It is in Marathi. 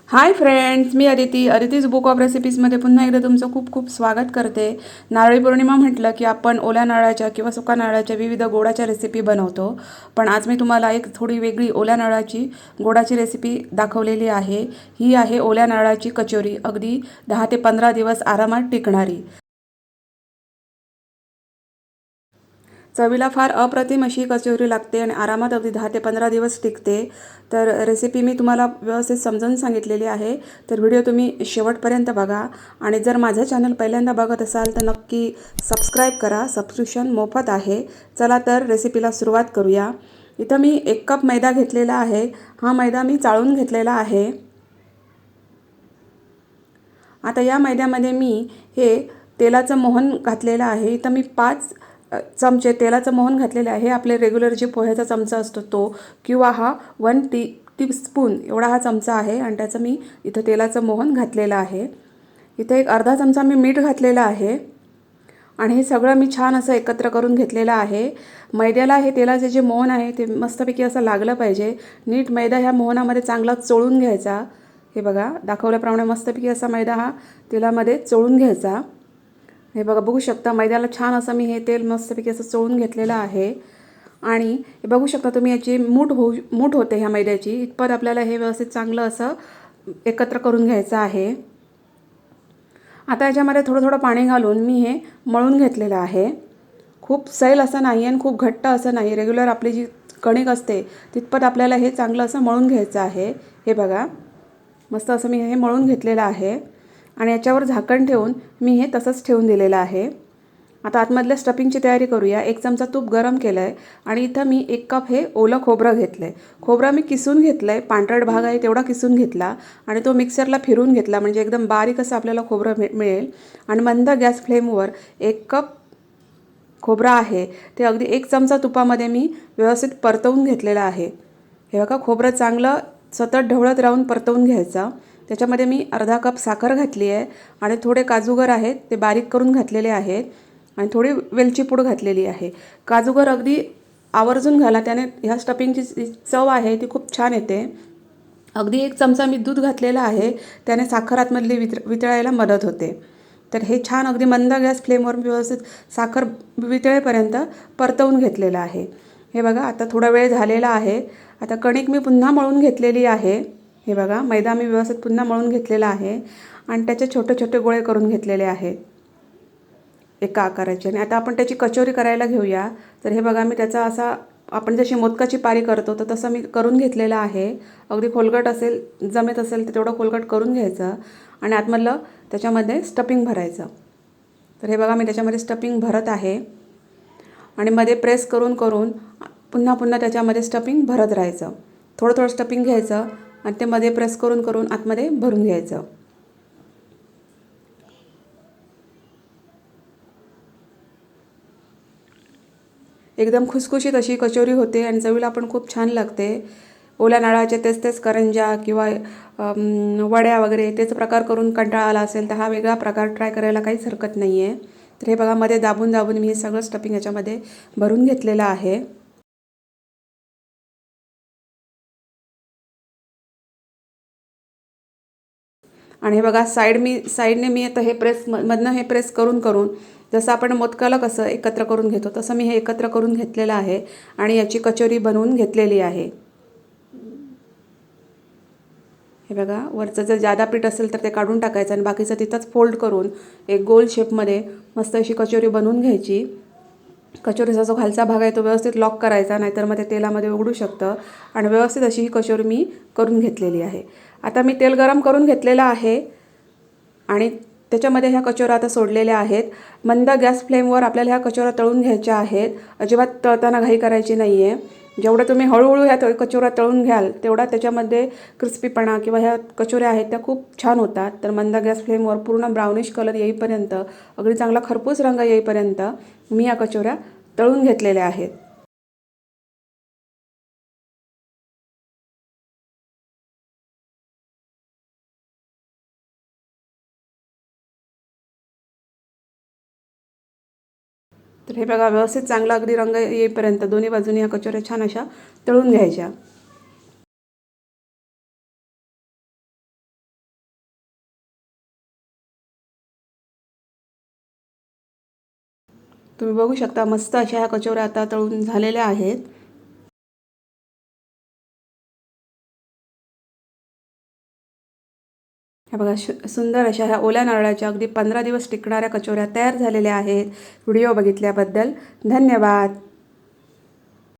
हाय फ्रेंड्स, मी अदितीज बुक ऑफ रेसिपीजमध्ये पुन्हा एकदा तुमचं खूप खूप स्वागत करते. नारळी पौर्णिमा म्हटलं की आपण ओल्या नारळाच्या किंवा सुका नारळाच्या विविध गोडाच्या रेसिपी बनवतो. पण आज मी तुम्हाला एक थोडी वेगळी ओल्या नारळाची गोडाची रेसिपी दाखवलेली आहे. ही आहे ओल्या नारळाची कचोरी, अगदी 10 ते 15 दिवस आरामात टिकणारी. चवीला फार अप्रतिम अशी कचोरी लागते आणि आरामात अगदी 10 ते 15 दिवस टिकते. तर रेसिपी मी तुम्हाला व्यवस्थित समजावून सांगितलेली आहे. तर व्हिडिओ तुम्ही शेवटपर्यंत बघा आणि जर माझं चॅनल पहिल्यांदा बघत असाल तर नक्की सबस्क्राईब करा. सबस्क्रिप्शन मोफत आहे. चला तर रेसिपीला सुरुवात करूया. इथं मी 1 कप मैदा घेतलेला आहे. हा मैदा मी चाळून घेतलेला आहे. आता या मैद्यामध्ये मी हे तेलाचं मोहन घातलेलं आहे. इथं मी 5 चमचे तेलाचं मोहन घातलेलं आहे. आपले रेग्युलर जे पोह्याचा चमचा असतो तो, किंवा हा 1 टीस्पून एवढा हा चमचा आहे आणि त्याचं मी इथं तेलाचं मोहन घातलेलं आहे. इथं एक अर्धा चमचा मी मीठ घातलेलं आहे आणि हे सगळं मी छान असं एकत्र करून घेतलेलं आहे. मैद्याला हे तेलाचे जे मोहन आहे ते मस्तपैकी असं लागलं पाहिजे. नीट मैदा ह्या मोहनामध्ये चांगला चोळून घ्यायचा. हे बघा, दाखवल्याप्रमाणे मस्तपैकी असा मैदा हा तेलामध्ये चोळून घ्यायचा. हे बघा, बघू शकता मैद्याला छान असं मी हे तेल मस्तपैकी असं चोळून घेतलेलं आहे. आणि हे बघू शकता तुम्ही, याची मूठ होते ह्या मैद्याची. इतपत आपल्याला हे व्यवस्थित चांगलं असं एकत्र करून घ्यायचं आहे. आता याच्यामध्ये थोडं थोडं पाणी घालून मी हे मळून घेतलेलं आहे. खूप सैल असं नाही आणि खूप घट्ट असं नाही. रेग्युलर आपली जी कणिक असते तितपत आपल्याला हे चांगलं असं मळून घ्यायचं आहे. हे बघा, मस्त असं मी हे मळून घेतलेलं आहे आणि याच्यावर झाकण ठेवून मी हे तसंच ठेवून दिलेलं आहे. आता आतमधल्या स्टफिंगची तयारी करूया. 1 चमचा तूप गरम केलं आहे आणि इथं मी 1 कप हे ओलं खोबरं घेतलं आहे. खोबरं मी किसून घेतलं आहे. पांढरट भाग आहे तेवढा किसून घेतला आणि तो मिक्सरला फिरवून घेतला, म्हणजे एकदम बारीक असं आपल्याला खोबरं मिळेल. आणि मंद गॅस फ्लेमवर 1 कप खोबरं आहे ते अगदी 1 चमचा तुपामध्ये मी व्यवस्थित परतवून घेतलेलं आहे. हे बघा, खोबरं चांगलं सतत ढवळत राहून परतवून घ्यायचं. त्याच्यामध्ये मी अर्धा कप साखर घातली आहे आणि थोडे काजूगर आहेत ते बारीक करून घातलेले आहेत आणि थोडी वेलची पूड घातलेली आहे. काजूगर अगदी आवर्जून घाला, त्याने ह्या स्टफिंगची चव आहे ती खूप छान येते. अगदी 1 चमचा मी दूध घातलेलं आहे, त्याने साखर आतमधली वितळायला मदत होते. तर हे छान अगदी मंद गॅस फ्लेमवर व्यवस्थित साखर वितळेपर्यंत परतवून घेतलेलं आहे. हे बघा, आता थोडा वेळ झालेला आहे. आता कणिक मी पुन्हा मळून घेतलेली आहे. हे बघा, मैदा मी व्यवस्थित पुन्हा मळून घेतलेला आहे आणि त्याचे छोटे छोटे गोळे करून घेतलेले आहेत एका आकाराचे. आणि आता आपण त्याची कचोरी करायला घेऊया. तर हे बघा, मी त्याचा असा, आपण जशी मोदकाची पारी करतो तर तसं मी करून घेतलेलं आहे. अगदी खोलगट असेल, जमेत असेल तर तेवढं खोलगट करून घ्यायचं आणि आतमधलं त्याच्यामध्ये स्टफिंग भरायचं. तर हे बघा, मी त्याच्यामध्ये स्टफिंग भरत आहे आणि मध्ये प्रेस करून करून पुन्हा पुन्हा त्याच्यामध्ये स्टफिंग भरत राहायचं. थोडं थोडं स्टफिंग घ्यायचं आणि ते मध्ये प्रेस करून करून आतमध्ये भरून घ्यायचं. एकदम खुसखुशीत अशी कचोरी होते आणि चवीला पण खूप छान लागते. ओल्या नारळाचे तेच तेच करंज्या किंवा वड्या वगैरे तेच प्रकार करून कंटाळा आला असेल तर हा वेगळा प्रकार ट्राय करायला काहीच हरकत नाही आहे. तर हे बघा, मध्ये दाबून दाबून मी हे सगळं स्टफिंग याच्यामध्ये भरून घेतलेलं आहे. आणि हे बघा, साईडने मी आता हे मधनं हे प्रेस करून करून, जसं आपण मोदकाला कसं एकत्र करून घेतो तसं मी हे एकत्र करून घेतलेलं आहे आणि याची कचोरी बनवून घेतलेली आहे. हे बघा, वरचं जर जादा पीठ असेल तर ते काढून टाकायचं आणि बाकीचं तिथंच फोल्ड करून एक गोल शेपमध्ये मस्त अशी कचोरी बनवून घ्यायची. कचोरीचा जो खालचा भाग आहे तो व्यवस्थित लॉक करायचा, नाहीतर मग ते तेलामध्ये उडू शकतं. आणि व्यवस्थित अशी ही कचोरी मी करून घेतलेली आहे. आता मी तेल गरम करून घेतलेलं आहे आणि त्याच्यामध्ये ह्या कचोऱ्या आता सोडलेल्या आहेत. मंद गॅस फ्लेमवर आपल्याला ह्या कचोऱ्या तळून घ्यायच्या आहेत. अजिबात तळताना घाई करायची नाही आहे. जेवढं तुम्ही हळूहळू ह्या कचोऱ्या तळून घ्याल तेवढा त्याच्यामध्ये क्रिस्पीपणा किंवा ह्या कचोऱ्या आहेत त्या खूप छान होतात. तर मंद गॅस फ्लेमवर पूर्ण ब्राउनिश कलर येईपर्यंत, अगदी चांगला खरपूस रंग येईपर्यंत मी या कचोऱ्या तळून घेतलेल्या आहेत. तर हे बघा, व्यवस्थित चांगला अगदी रंग येईपर्यंत दोन्ही बाजूनी ह्या कचोऱ्या छान अशा तळून घ्यायच्या. तुम्ही बघू शकता मस्त अशा ह्या कचोऱ्या आता तळून झालेल्या आहेत. हे बघा सुंदर अशा ह्या ओल्या नारळाच्या अगदी 15 दिवस टिकणाऱ्या कचोऱ्या तयार झालेल्या आहेत. व्हिडिओ बघितल्याबद्दल धन्यवाद.